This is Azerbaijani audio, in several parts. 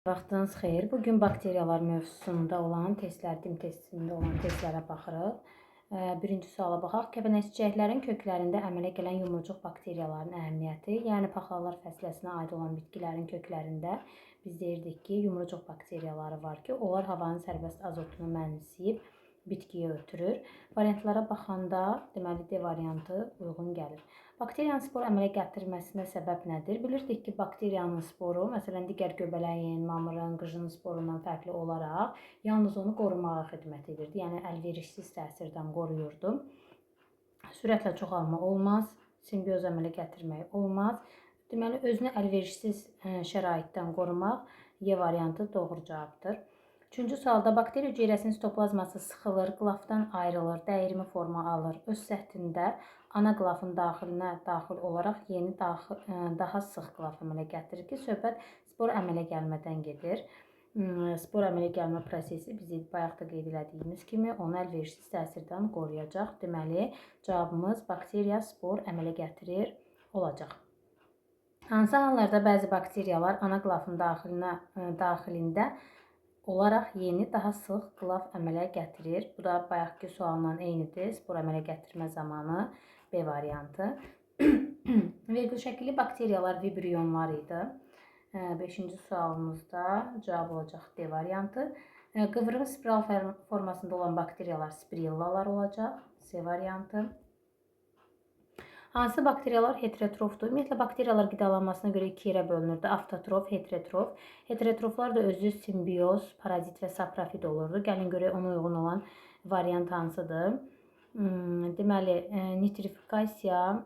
Vaxtınız xeyir. Bugün bakteriyalar mövzusunda olan testlər, DİM testində olan testlərə baxırıq. Birinci suala baxaq. Kəpənəkçiçəklərin köklərində əmələ gələn yumrucuq bakteriyaların əhəmiyyəti. Yəni, paxlanlar fəsiləsinə aid olan bitkilərin köklərində biz deyirdik ki, yumrucuq bakteriyaları var ki, onlar havanın sərbəst azotunu mənimsəyib bitkiyə ötürür. Variantlara baxanda, deməli, D variantı uyğun gəlir. Bakteriyanın spor əmələ gətirməsinə səbəb nədir? Bilirdik ki, bakteriyanın sporu, məsələn, digər göbələyin, mamırın, qıjının sporundan fərqli olaraq yalnız onu qorumağa xidmət edirdi. Yəni, əlverişsiz təsirdən qoruyurdu. Sürətlə çoxalma olmaz, simbiyoz əmələ gətirmək olmaz. Deməli, özünü əlverişsiz şəraitdən qorumaq Y variantı doğru cavabdır. Üçüncü sualda bakteriya hüceyrəsinin sitoplazması sıxılır, qlafdan ayrılır, dəyirmi forma alır. Öz səthində ana qlafın daxilinə daxil olaraq yeni daha sıx qlaf əmələ gətirir ki, söhbət spor əmələ gəlmədən gedir. Spor əmələ gəlmə prosesi bizi bayaq da qeyd elədiyimiz kimi onu əlverişsiz təsirdən qoruyacaq. Deməli, cavabımız bakteriya spor əmələ gətirir olacaq. Hansı hallarda bəzi bakteriyalar ana qlafın daxilində olaraq yeni, daha sıx qlaf əmələ gətirir? Bu da bayaqki sualla eynidir. Spor əmələ gətirmə zamanı B variantı. Vergül şəkilli bakteriyalar vibrionlar idi. 5-ci sualımızda cavab olacaq D variantı. Qıvrım spiral formasında olan bakteriyalar spirillalar olacaq. C variantı. Hansı bakteriyalar heterotrofdur? Ümumiyyətlə, bakteriyalar qidalanmasına görə iki yerə bölünürdü. Avtotrof, heterotrof. Heterotroflar da özü simbiyoz, parazit və saprofit olurdu. Gəlin görək ona uyğun olan variant hansıdır? Deməli, nitrifikasiya,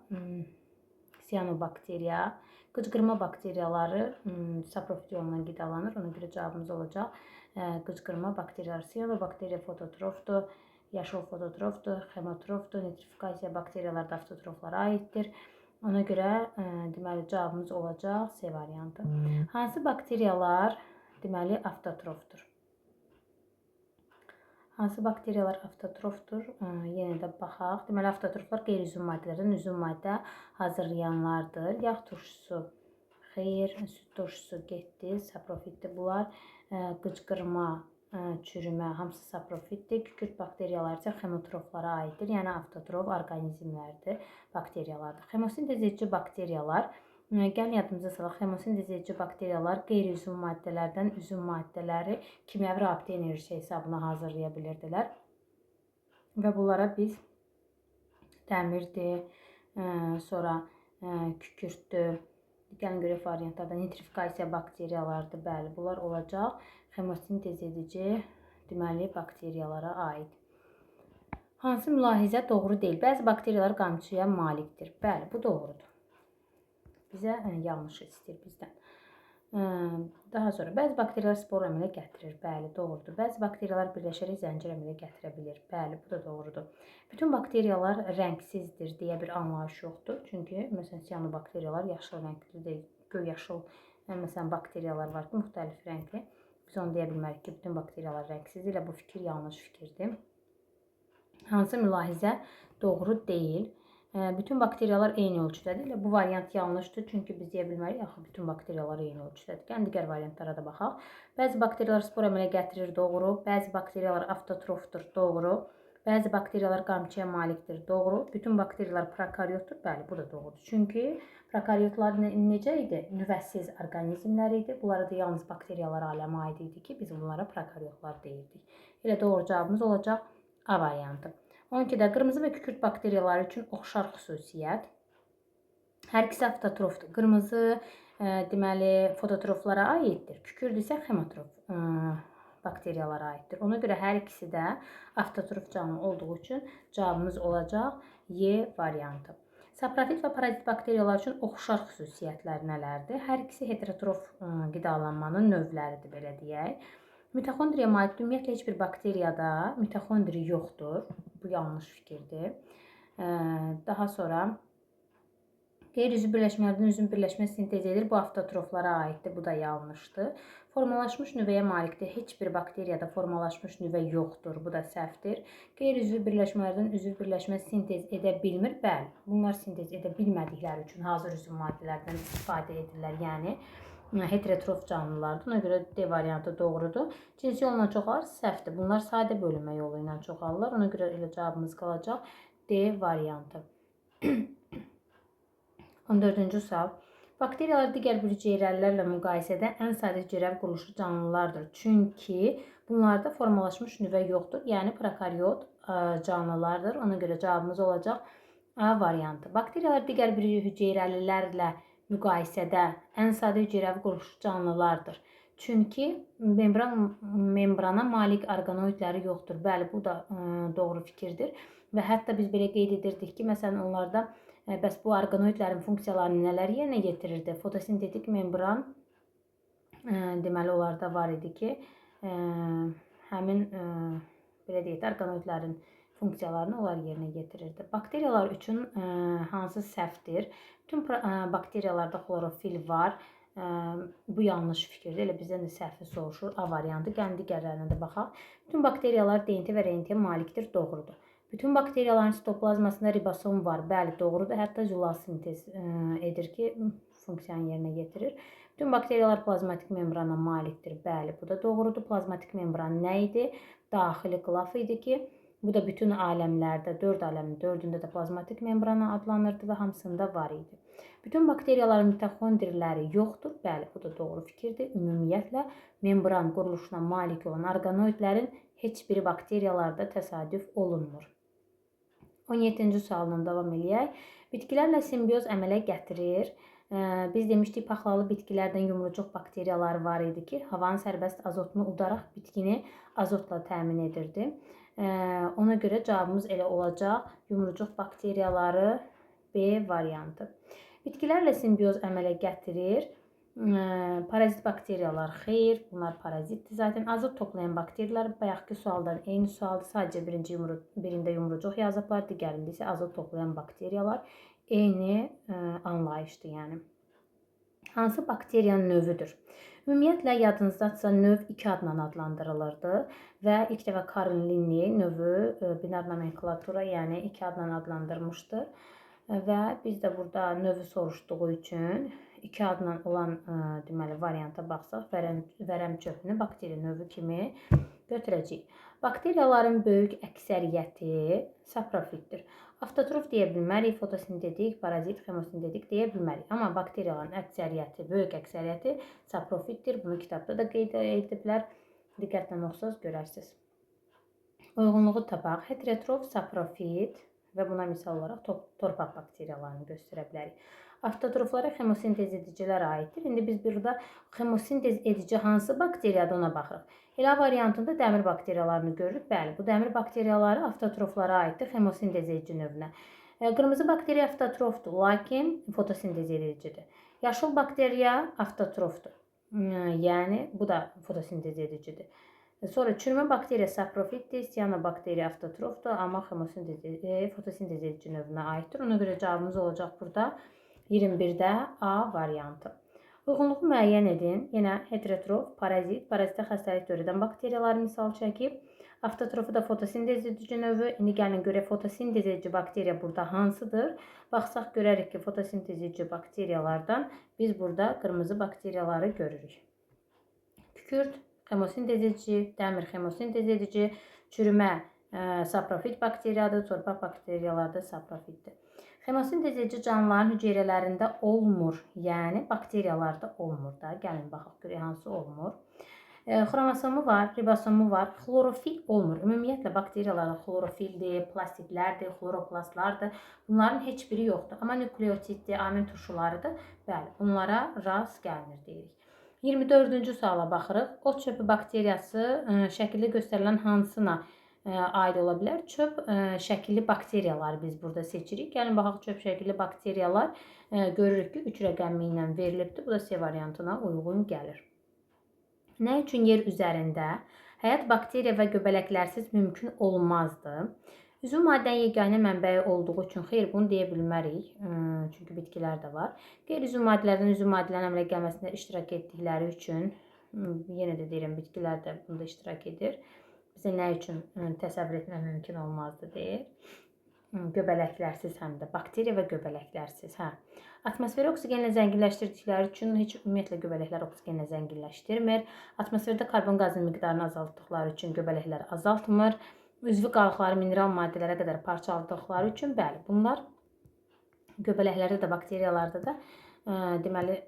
siyanobakteriya, qıcqırma bakteriyaları saprofit yolundan qidalanır. Ona görə cavabımız olacaq qıcqırma bakteriyaları. Siyanobakteriya fototrofdur. Yaşıl fototrofdur, hemotrofdur, nitrifikasiya bakteriyalar da avtotroflara aiddir. Ona görə deməli cavabımız olacaq C variantı. Hansı bakteriyalar deməli avtotrofdur? Hansı bakteriyalar avtotrofdur? Yenə də baxaq. Deməli avtotroflar qeyri-üzüm maddələrdən üzüm maddə hazırlayanlardır. Yağ turşusu xeyr, süd turşusu getdi, saprofitdir bunlar. Qıcqırma, çürümə hamısı saprofitdir. Kükürt bakteriyaları isə hemotroflara aiddir. Yəni avtotrof orqanizmlərdir, bakteriyalardır. Xemosintez edici bakteriyalar, gəlin yadımıza salaq, xemosintez edici bakteriyalar qeyri-üzüm maddələrdən üzüm maddələri kimyəvi rabitə enerjisi hesabına hazırlaya bilirdilər. Və bunlara biz dəmirdir, sonra kükürtdür. Gəlin görək variantlarda nitrifikasiya bakteriyalardır. Bəli, bunlar olacaq. Xemosintez edici deməli bakteriyalara aid. Hansı mülahizə doğru deyil? Bəzi bakteriyalar qamçıya malikdir. Bəli, bu doğrudur. Bizə yanlış istəyir bizdən. Daha sonra bəzi bakteriyalar spor əmələ gətirir. Bəli, doğrudur. Bəzi bakteriyalar birləşərək zəncir əmələ gətirə bilir. Bəli, bu da doğrudur. Bütün bakteriyalar rəngsizdir deyə bir anlayış yoxdur. Çünki məsələn siyanobakteriyalar yaşıl rənglidir. Göy yaşıl məsələn bakteriyalar var ki, müxtəlif rəngli. Biz onu deyə bilmərik ki, bütün bakteriyalar rəngsizdir. Elə bu fikir yanlış fikirdir. Hansı mülahizə doğru deyil? Bütün bakteriyalar eyni ölçüdədir. Elə bu variant yanlışdır. Çünki biz deyə bilmərik, axı bütün bakteriyalar eyni ölçüdədir. Yəni digər variantlara da baxaq. Bəzi bakteriyalar spor əmələ gətirir, doğru. Bəzi bakteriyalar avtotrofdur, doğru. Bəzi bakteriyalar qamçıya malikdir, doğru. Bütün bakteriyalar prokaryotdur, bəli, bu da doğrudur. Çünki prokaryotlar necə idi? Nüvəsiz orqanizmlər idi. Bunlara da yalnız bakteriyalar aləmi aid idi ki, biz bunlara prokaryotlar deyirdik. Elə doğru cavabımız olacaq A variantı. 12-də qırmızı və kükürt bakteriyaları üçün oxşar xüsusiyyət. Hər ikisi avtotrofdur. Qırmızı deməli fototroflara aiddir. Kükürt isə hemotrof bakteriyalara aiddir. Ona görə hər ikisi də avtotrof canlı olduğu üçün cavabımız olacaq Y variantı. Saprofit və parazit bakteriyalar üçün oxşar xüsusiyyətlər nələrdir? Hər ikisi heterotrof qidalanmanın növləridir, belə deyək. Mitoxondriya malikdir. Ümumiyyətlə heç bir bakteriyada mitoxondri yoxdur. Bu yanlış fikirdir. Daha sonra qeyri-üzv birləşmələrdən üzüm birləşmə sintez edir. Bu avtotroflara aiddir. Bu da yanlışdır. Formalaşmış nüvəyə malikdir. Heç bir bakteriyada formalaşmış nüvə yoxdur. Bu da səhvdir. Qeyri-üzv birləşmələrdən üzv birləşmə sintez edə bilmir. Bəli, bunlar sintez edə bilmədikləri üçün hazır üzüm maddələrdən istifadə edirlər. Yəni heterotrof canlılardır. Ona görə D variantı doğrudur. Cinsi yolla çoxalır səhvdir. Bunlar sadə bölünmə yolu ilə çoxalırlar. Ona görə elə cavabımız qalacaq D variantı. 14-cü sual. Bakteriyalar digər hüceyrəlilərlə müqayisədə ən sadə hüceyrəvi quruluşlu canlılardır. Çünki bunlarda formalaşmış nüvə yoxdur. Yəni prokaryot canlılardır. Ona görə cavabımız olacaq A variantı. Bakteriyalar digər bir hüceyrəlilərlə müqayisədə ən sadə hüceyrəvi quruluşlu canlılardır. Çünki membrana malik orqanoidləri yoxdur. Bəli, bu da doğru fikirdir. Və hətta biz belə qeyd edirdik ki, məsələn, onlarda bəs bu orqanoidlərin funksiyalarını nələr yerinə yetirirdi? Fotosintetik membran deməli onlarda var idi ki, həmin belə deyək, orqanoidlərin funksiyalarını onlar yerinə yetirirdi. Bakteriyalar üçün hansı səhvdir? Bütün bakteriyalarda xlorofil var. Bu yanlış fikirdir. Elə bizdən də səhvi soruşur. A variantı. Gəlin digərlərinə də baxaq. Bütün bakteriyalar DNT və RNT-yə malikdir. Doğrudur. Bütün bakteriyaların sitoplazmasında ribosom var. Bəli, doğrudur. Hətta zülal-sintez edir ki, funksiyanı yerinə yetirir. Bütün bakteriyalar plazmatik membrana malikdir. Bəli, bu da doğrudur. Plazmatik membran nə idi? Daxili qılaf idi ki, bu da bütün aləmlərdə, 4 aləmin 4-ündə də plazmatik membrana adlanırdı və hamısında var idi. Bütün bakteriyaların mitokondriləri yoxdur. Bəli, bu da doğru fikirdir. Ümumiyyətlə, membran quruluşuna malik olan orqanoidlərin heç biri bakteriyalarda təsadüf olunmur. 17-ci sualla davam edək. Bitkilərlə simbioz əmələ gətirir. Biz demişdik, paxlalı bitkilərdən yumrucuq bakteriyaları var idi ki, havanın sərbəst azotunu udaraq bitkini azotla təmin edirdi. Ona görə cavabımız elə olacaq. Yumrucuq bakteriyaları B variantı. Bitkilərlə simbioz əmələ gətirir. Parazit bakteriyalar xeyr, bunlar parazitdir. Zaten azot toplayan bakteriyalar bayaqki sualdan eyni sualdır. Sadəcə birində yumrucuq yazıblar, digərində isə azot toplayan bakteriyalar. Eyni anlayışdır, yəni. Hansı bakteriyanın növüdür? Ümumiyyətlə, yadınızdadsa, növ 2 adla adlandırılırdı və ilk dəfə Karl Linne növü binar nomenklatura, yəni 2 adla adlandırmışdır. Və biz də burada növü soruşduğu üçün 2 adla olan deməli varianta baxsaq, vərəm çöpünü bakteriya növü kimi götürəcəyik. Bakteriyaların böyük əksəriyyəti saprofitdir. Avtotrof deyə bilmərik, fotosintetik, parazit, xemosintetik deyə bilmərik. Amma bakteriyaların əksəriyyəti, böyük əksəriyyəti saprofitdir. Bunu kitabda da qeyd ediblər. Diqqətlə oxusaz görərsiniz. Uyğunluğu tapaq. Heterotrof, saprofit və buna misal olaraq torpaq bakteriyalarını göstərə bilərik. Avtotroflara xemosintez edicilər aiddir. İndi biz burada xemosintez edici hansı bakteriyadır ona baxırıq. Elə variantında dəmir bakteriyalarını görürük. Bəli, bu dəmir bakteriyaları avtotroflara aiddir, xemosintez edici növünə. Qırmızı bakteriya avtotrofdur, lakin fotosintez edicidir. Yaşıl bakteriya avtotrofdur. Yəni, bu da fotosintez edicidir. Sonra çürümə bakteriya saprofitdir, siyanobakteriya avtotrofdur, amma fotosintez edici növünə aiddir. Ona görə cavabımız olacaq burada 21-də A variantı. Uyğunluğu müəyyən edin. Yenə heterotrof, parazit, parazitə xəstəlik törədən bakteriyaları misal çəkib. Avtotrofu da fotosintez edici növü. İndi gəlin görək fotosintez edici bakteriya burada hansıdır? Baxsaq görərik ki, fotosintez edici bakteriyalardan biz burada qırmızı bakteriyaları görürük. Kükürt xemosintez edici, dəmir xemosintez edici, çürümə saprofit bakteriyadır, torpaq bakteriyaları da saprofitdir. Xemosintez edici canlıların hüceyrələrində olmur, yəni bakteriyalarda olmur da. Gəlin baxaq görək hansı olmur. Xromosomu var, ribosomu var, xlorofil olmur. Ümumiyyətlə bakteriyalarda xlorofildir, plastidlərdir, xloroplastlardır. Bunların heç biri yoxdur. Amma nukleotiddir, amin turşularıdır. Bəli, bunlara rast gəlinir deyirik. 24-cü suala baxırıq. Ot çöpü bakteriyası şəkildə göstərilən hansına aid ola bilər? Çöp şəkilli bakteriyaları biz burada seçirik. Gəlin baxaq çöp şəkilli bakteriyalar görürük ki 3 rəqəmi ilə verilibdir. Bu da C variantına uyğun gəlir. Nə üçün yer üzərində həyat bakteriya və göbələklərsiz mümkün olmazdı? Üzvü maddənin yeganə mənbəyi olduğu üçün xeyr, bunu deyə bilmərik. Çünki bitkilər də var. Qeyri-üzvü maddələrdən üzvü maddələrin əmələ gəlməsində iştirak etdikləri üçün, yenə də deyirəm, bitkilər də bunda iştirak edir. Bizə nə üçün təsəvvür etmək mümkün olmazdı deyir. göbələklərsiz həm də bakteriya və göbələklərsiz. Atmosferi oksigenlə zənginləşdirdikləri üçün heç ümumiyyətlə göbələklər oksigenlə zənginləşdirmir. Atmosferdə karbon qazının miqdarını azaltdıqları üçün göbələklər azaltmır. Üzvü qalıqları mineral maddələrə qədər parçaladıqları üçün bəli, bunlar göbələklərdə də, bakteriyalarda da deməli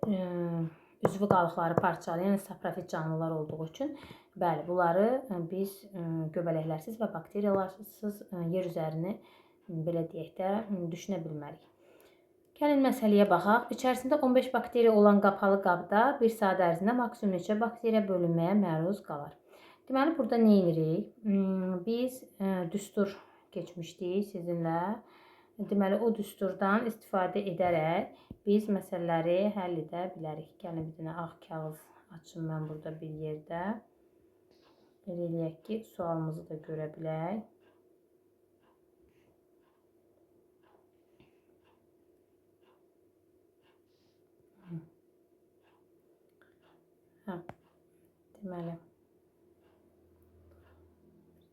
üzvü qalıqları parçalayan saprofit canlılar olduğu üçün bəli, bunları biz göbələklərsiz və bakteriyalarsız yer üzərini belə deyək də düşünə bilmərik. Gəlin məsələyə baxaq. İçərisində 15 bakteriya olan qapalı qabda 1 saat ərzində maksimum neçə bakteriya bölünməyə məruz qalar? Deməli, burada nə edirik? Biz düstur keçmişdik sizinlə. Deməli, o düsturdan istifadə edərək biz məsələləri həll edə bilərik. Gəlin bir dənə ağ kağız açım mən burada bir yerdə. Elə eləyək ki, sualımızı da görə bilək. Deməli,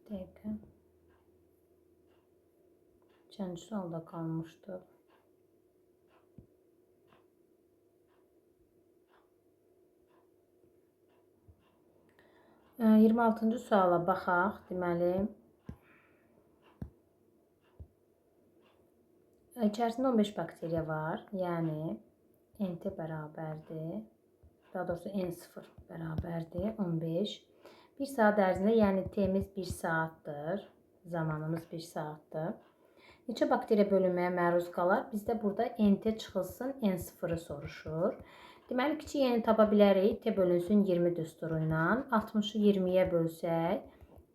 bir dəqiqə. Üçüncü sualda qalmışdıq. Ee, 26-cı suala baxaq. Deməli, içərisində 15 bakteriya var. Yəni, NT bərabərdir. Daha doğrusu N0 bərabərdir 15. 1 saat ərzində, yəni T'miz 1 saatdır. Zamanımız 1 saatdır. Neçə bakteriya bölünməyə məruz qalar? Bizdə burada NT çıxılsın, N0'ı soruşur. Deməli, kiçik N'ni tapa bilərik. T bölünsün 20 düsturu ilə. 60'ı 20'yə bölsək,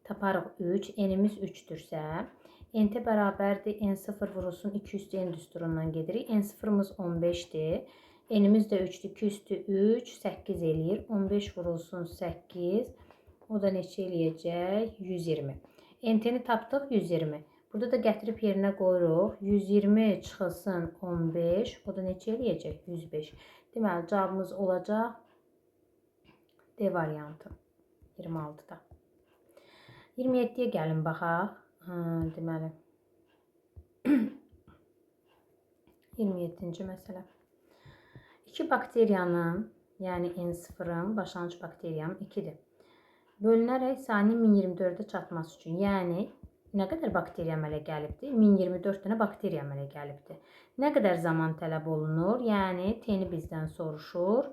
taparıq 3. N'imiz 3'dürsə, NT bərabərdir. N0 vurulsun 2 üstü N düsturundan gedirik. N0'mız 15'dir. N'imiz də 3'dür. 2 üstü 3, 8 eləyir. 15 vurulsun 8. O da neçə eləyəcək? 120. NT-ni tapdıq 120. Burada da gətirib yerinə qoyuruq. 120 çıxılsın 15. O da neçə eləyəcək? 105. Deməli, cavabımız olacaq D variantı. 26-da. 27-yə gəlin baxaq. Deməli, 27-ci məsələ. 2 bakteriyanın, yəni N0'ın, başlanğıc bakteriyanın 2'dir. Bölünərək sayının 1024'ə çatması üçün, yəni nə qədər bakteriya əmələ gəlibdir? 1024 dənə bakteriya əmələ gəlibdir. Nə qədər zaman tələb olunur? Yəni T'ni bizdən soruşur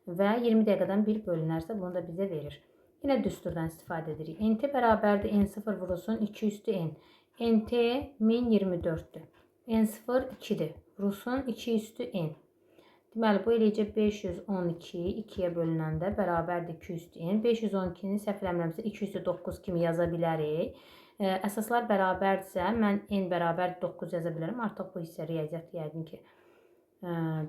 və 20 dəqiqədən bir bölünərsə bunu da bizə verir. Yine düsturdan istifadə edirik. NT bərabərdir N0 vurulsun 2 üstü N. NT 1024'dür. N0 2'dir. Vurulsun 2 üstü N. Deməli, bu eləyəcək 512, 2'yə bölünəndə bərabərdir 2 üstü N. 512-ni səhv eləmirəmsə 2 üstü 9 kimi yaza bilərik. Əsaslar bərabərdirsə, mən N bərabər 9 yaza bilərəm. Artıq bu hissə riyaziyyat yəqin ki,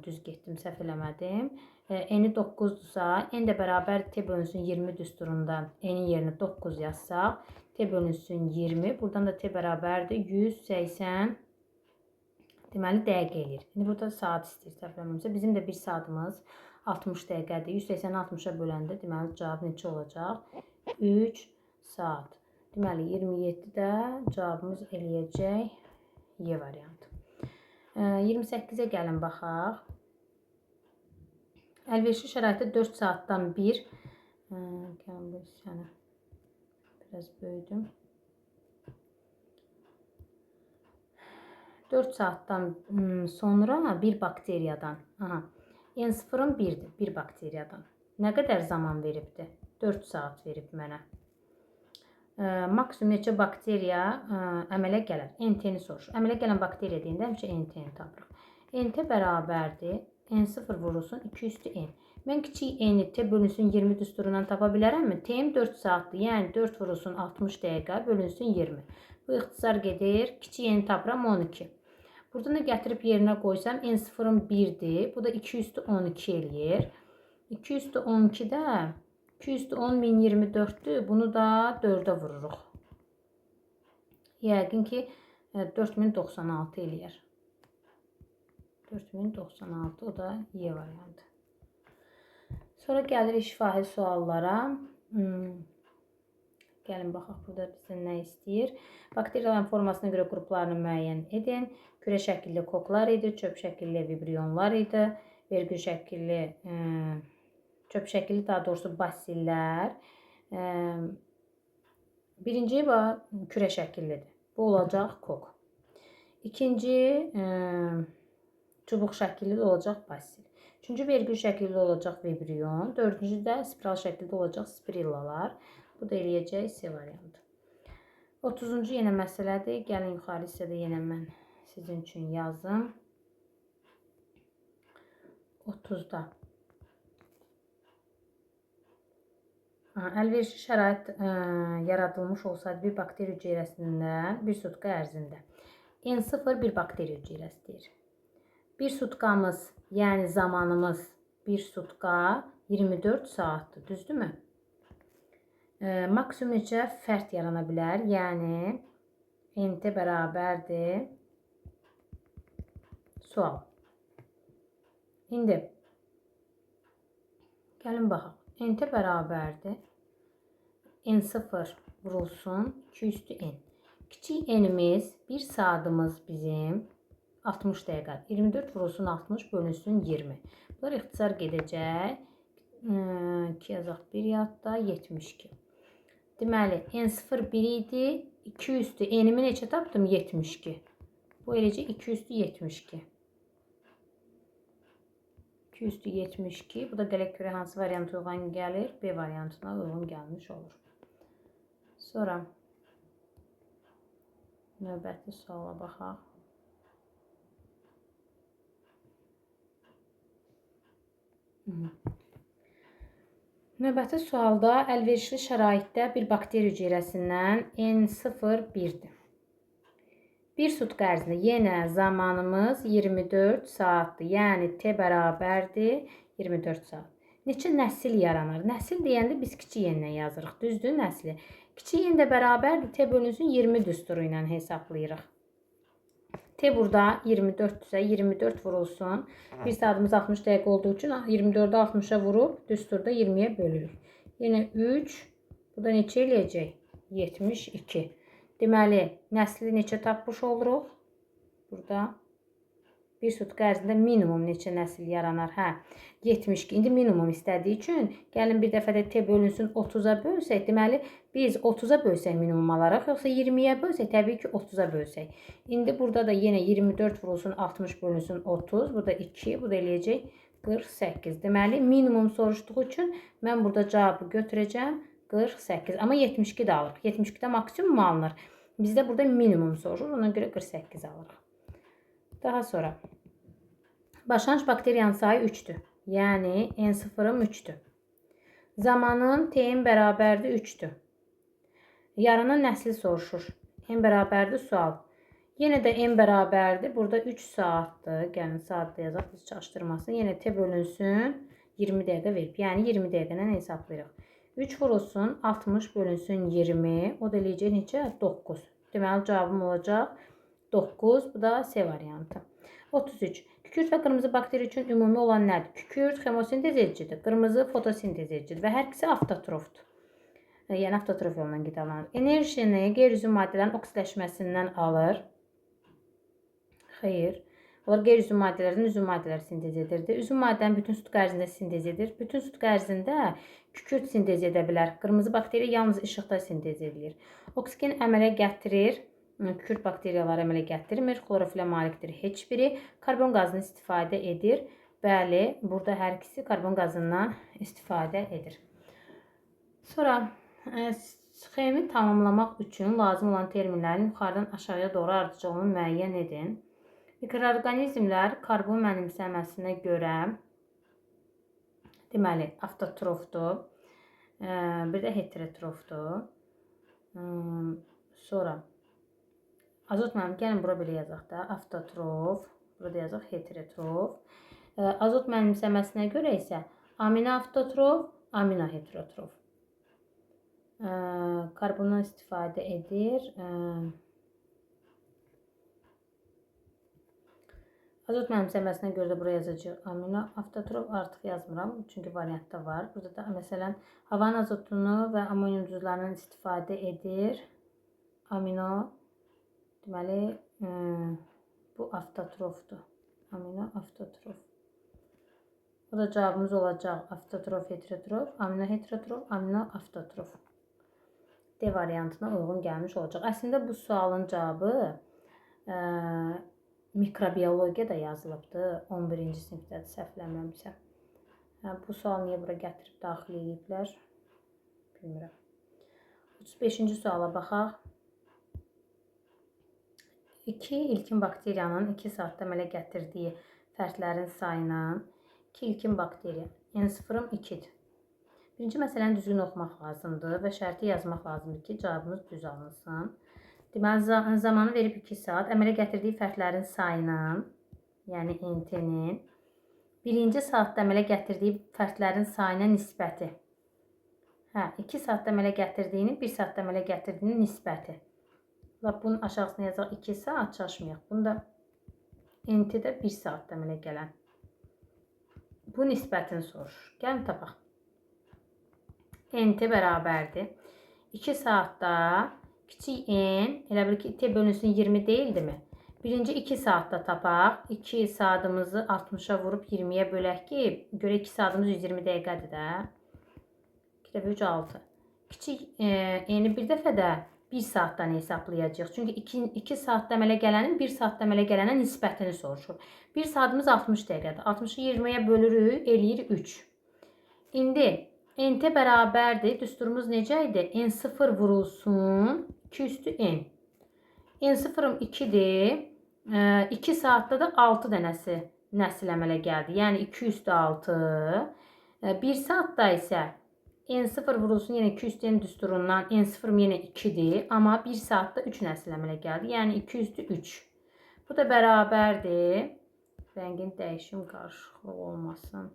düz getdim, səhv eləmədim. N-i 9-dursa, N də bərabər T bölünsün 20 düsturundan N-in yerinə 9 yazsaq, T bölünsün 20. Buradan da T bərabərdir 180. Deməli, dəqiqə eləyir. İndi burada saat istəyir, səhv eləmirəmsə. Bizim də 1 saatımız 60 dəqiqədir. 180-i 60-a böləndə, deməli, cavab neçə olacaq? 3 saat. Deməli, 27-də cavabımız eləyəcək Y variantı. 28-ə gəlin baxaq. Əlverişli şəraitdə 4 saatdan 1. Gəlin bu hissəni biraz böyüdüm. 4 saatdan sonra bir bakteriyadan, N0'ın 1'dir, bir bakteriyadan. Nə qədər zaman veribdir? 4 saat verib mənə. Maksimum neçə bakteriya əmələ gələr? NT-ni soruşur. Əmələ gələn bakteriya deyəndə həmişə NT-ni tapırıq. NT bərabərdir. N0 vurulsun 2 üstü N. Mən kiçik N-i T bölünsün 20 düsturundan tapa bilərəmmi? T-im 4 saatdır. Yəni 4 vurulsun 60 dəqiqə bölünsün 20. Bu ixtisar gedir. Kiçik N-i tapıram 12. Burada nə gətirib yerinə qoysam, N0'ın 1'dir. Bu da 2 üstü 12 eləyir. 2 üstü 12'də 2 üstü 10 1024'dür. Bunu da 4'ə vururuq. Yəqin ki 4096 eləyər. 4096, o da Y variantı. Sonra gəlirik şifahi suallara. Gəlin baxaq burada bizdən nə istəyir. Bakteriyaların formasına görə qruplarını müəyyən edin. Kürə şəkilli koklar idi, çöp şəkilli vibrionlar idi, vergül şəkilli, çöp şəkilli daha doğrusu basillər. Birinci kürə şəkillidir. Bu olacaq kok. İkinci çubuq şəkilli olacaq basil. Üçüncü vergül şəkilli olacaq vibrion. Dördüncü də spiral şəkilli olacaq spirillalar. Bu da eləyəcək C variantı. 30-cu yenə məsələdir. Gəlin yuxarı hissədə yenə mən sizin üçün yazım. 30-da. Əlverişli şərait yaradılmış olsaydı bir bakteriya hüceyrəsindən bir sutka ərzində. N0 bir bakteriya hüceyrəsidir. Bir sutkamız, yəni zamanımız bir sutka 24 saatdır. Düzdürmü? Maksimum neçə fərt yarana bilər? Yəni NT bərabərdir. Sual. İndi gəlin baxaq. NT bərabərdir. N0 vurulsun 2 üstü N. Kiçik N'imiz, bir saatımız bizim 60 dəqiqə. 24 vurulsun 60 bölünsün 20. Bunlar ixtisar gedəcək. 2 yazaq 1 yadda 72. Deməli, N0 1 idi. 2 üstü N'imi neçə tapdım? 72. Bu eləcə 2 üstü 72. 2 üstü 72. Bu da gələk görə hansı variantı uyğun gəlir? B variantına uyğun gəlmiş olur. Sonra növbəti suala baxaq. Növbəti sualda əlverişli şəraitdə bir bakteriya hüceyrəsindən N0 1-dir. Bir sutka ərzində yenə zamanımız 24 saatdır. Yəni T bərabərdir 24 saat. Neçə nəsil yaranır? Nəsil deyəndə biz kiçik N-lə yazırıq. Düzdür nəsli. Kiçik N də bərabərdir T bölünsün 20 düsturu ilə hesablayırıq. T burada 24-dürsə 24 vurulsun. Bir saatımız 60 dəqiqə olduğu üçün 24-də 60-a vurub düsturda 20-yə bölürük. Yenə 3. Bu da neçə eləyəcək? 72. Deməli, nəsli neçə tapmış oluruq? Burada bir sutka ərzində minimum neçə nəsil yaranar? 72. İndi minimum istədiyi üçün gəlin bir dəfə də T bölünsün 30-a bölsək. Deməli, biz 30-a bölsək minimum alaraq, yoxsa 20-yə bölsək, təbii ki 30-a bölsək. İndi burada da yenə 24 vurulsun 60 bölünsün 30. Burada 2, bu da eləyəcək 48. Deməli, minimum soruşduğu üçün mən burada cavabı götürəcəm 48. Amma 72 də alırıq. 72-də maksimum alınır. Bizdə burada minimum soruşur. Ona görə 48 alırıq. Daha sonra başlanğıc bakteriyanın sayı 3-dür. Yəni N0'ım 3-dür. Zamanın T'in bərabərdir 3-dür. Yaranan nəsli soruşur. N bərabərdir sual. Yenə də N bərabərdir. Burada 3 saatdır. Gəlin saatda yazaq, biz çaşdırmasın. Yenə T bölünsün 20 dəqiqə verib. Yəni 20 dəqiqədən hesablayırıq. 3 vurulsun 60 bölünsün 20. O da eləyəcək neçə? 9. Deməli cavabım olacaq 9. Bu da C variantı. 33. Kükürt və qırmızı bakteriya üçün ümumi olan nədir? Kükürt xemosintez edicidir. Qırmızı fotosintez edicidir və hər ikisi avtotrofdur. Yəni avtotrof yolla qidalanır. Enerjini qeyri-üzvü maddələrin oksidləşməsindən alır. Xeyr. Onlar qeyri-üzvü maddələrdən üzvü maddələr sintez edirdi. Üzvü maddənin bütün sutka ərzində sintez edir. Bütün sutka ərzində kükürt sintez edə bilər. Qırmızı bakteriya yalnız işıqda sintez edilir. Oksigen əmələ gətirir. Kükürt bakteriyaları əmələ gətirmir. Xlorofilə malikdir heç biri. Karbon qazını istifadə edir. Bəli, burada hər ikisi karbon qazından istifadə edir. Sonra sxemi tamamlamaq üçün lazım olan terminlərin yuxarıdan aşağıya doğru ardıcıllığını müəyyən edin. Mikroorqanizmlər karbon mənimsəməsinə görə deməli avtotrofdur. Bir də heterotrofdur. Sonra azot mənimsəməsinə, gəlin bura belə yazaq da, avtotrof, burada yazaq heterotrof. Azot mənimsəməsinə görə isə amino avtotrof, amino heterotrof. Karbondan istifadə edir. Azot mənimsəməsinə görə də buraya yazacağıq amino. Avtotrof artıq yazmıram, çünki variantda var. Burada da məsələn havanın azotunu və amonium duzlarından istifadə edir. Amino deməli bu avtotrofdur. Amino avtotrof. Bu da cavabımız olacaq avtotrof, heterotrof, amino heterotrof, amino avtotrof. D variantına uyğun gəlmiş olacaq. Əslində bu sualın cavabı mikrobiyologiya da yazılıbdı. 11-ci sinifdədir, səhvləmirəmsə. Bu sual niyə bura gətirib daxil ediblər? Bilmirəm. 35-ci suala baxaq. 2 ilkin bakteriyanın 2 saatda əmələ gətirdiyi fərdlərin sayının 2 ilkin bakteriya N0-ım 2-dir. Birinci məsələni düzgün oxumaq lazımdır və şərti yazmaq lazımdır ki, cavabımız düz alınsın. Deməli, zamanı verib 2 saat. Əmələ gətirdiyi fərdlərin sayının, yəni NT-nin, birinci saatda əmələ gətirdiyi fərdlərin sayına nisbəti. 2 saatda əmələ gətirdiyinin, 1 saatda əmələ gətirdiyinin nisbəti. Bunun aşağısına yazaq 2 saat, çaşmayaq. Bunda NT-də 1 saatda əmələ gələn. Bu nisbətini soruşur. Gəlin tapaq. NT bərabərdir. 2 saatda kiçik n, elə bil ki, t bölünsün 20 deyildi mi? Birinci 2 saatda tapaq. 2 saatımızı 60'a vurub 20'yə bölək ki, görə 2 saatımız 120 dəqiqədir də. 2 dəfə 3, 6. Kiçik n-i bir dəfə də 1 saatdan hesablayacağıq. Çünki 2 saatda əmələ gələnin 1 saatda əmələ gələnə nisbətini soruşur. 1 saatımız 60 dəqiqədir. 60'ı 20'yə bölürük, eləyir 3. İndi NT bərabərdir. Düsturumuz necə idi? N0 vurulsun 2 üstü N. N0'ım 2'dir. 2 saatda da 6 dənəsi nəsil əmələ gəldi. Yəni 2 üstü 6. 1 saatda isə N0 vurulsun yenə 2 üstü N düsturundan N0'ım yenə 2'dir. Amma 1 saatda 3 nəsil əmələ gəldi. Yəni 2 üstü 3. Bu da bərabərdir. Rəngin dəyişim qarışıqlıq olmasın.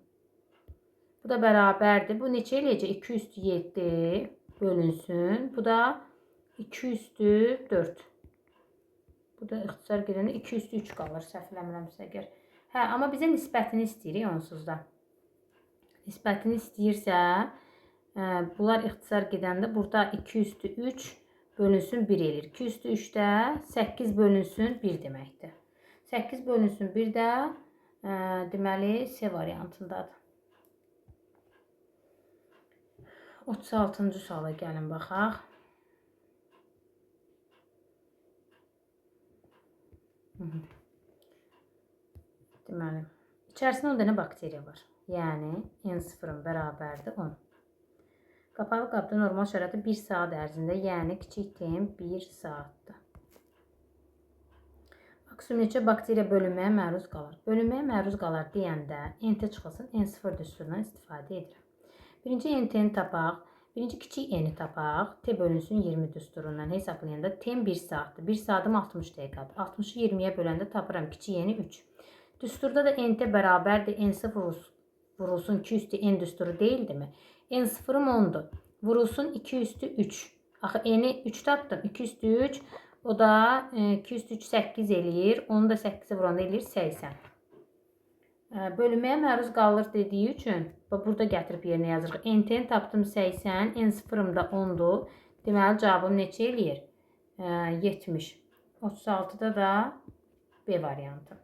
Bu da bərabərdir. Bu neçə eləyəcək? 2 üstü 7 bölünsün. Bu da 2 üstü 4. Bu da ixtisar gedəndə 2 üstü 3 qalır. Səhvləmirəmsə əgər. Amma bizə nisbətini istəyirik onsuz da. Nisbətini istəyirsə, bunlar ixtisar gedəndə burada 2 üstü 3 bölünsün 1 eləyir. 2 üstü 3-də 8 bölünsün 1 deməkdir. 8 bölünsün 1 də deməli C variantındadır. 36-cı suala gəlin baxaq. Deməli, içərisində 10 dənə bakteriya var. Yəni, N0-ın bərabərdir 10. Qapalı qabda normal şəraitdə 1 saat ərzində, yəni kiçik t-in 1 saatdır. Maksimum neçə bakteriya bölünməyə məruz qalır? Bölünməyə məruz qalır deyəndə NT çıxılsın, N0 düsturundan istifadə edirəm. Birinci NT-ni tapaq. Birinci kiçik n-i tapaq. T bölünsün 20 düsturundan hesablayanda t-in 1 saatdır. 1 saatim 60 dəqiqədir. 60'ı 20'yə böləndə tapıram kiçik n-i 3. Düsturda da NT bərabərdir. N0 vurulsun 2 üstü n düsturu deyildi mi? N0'ım 10'dur. Vurulsun 2 üstü 3. Axı n-i 3 tapdım. 2 üstü 3. O da 2 üstü 3 8 eləyir. Onu da 8'e vuranda eləyir 80. Bölünməyə məruz qalır dediyi üçün burada gətirib yerinə yazırıq. NT-ni tapdım 80, N0'ım da 10'dur. Deməli cavabım neçə eləyir? 70. 36'da da B variantı.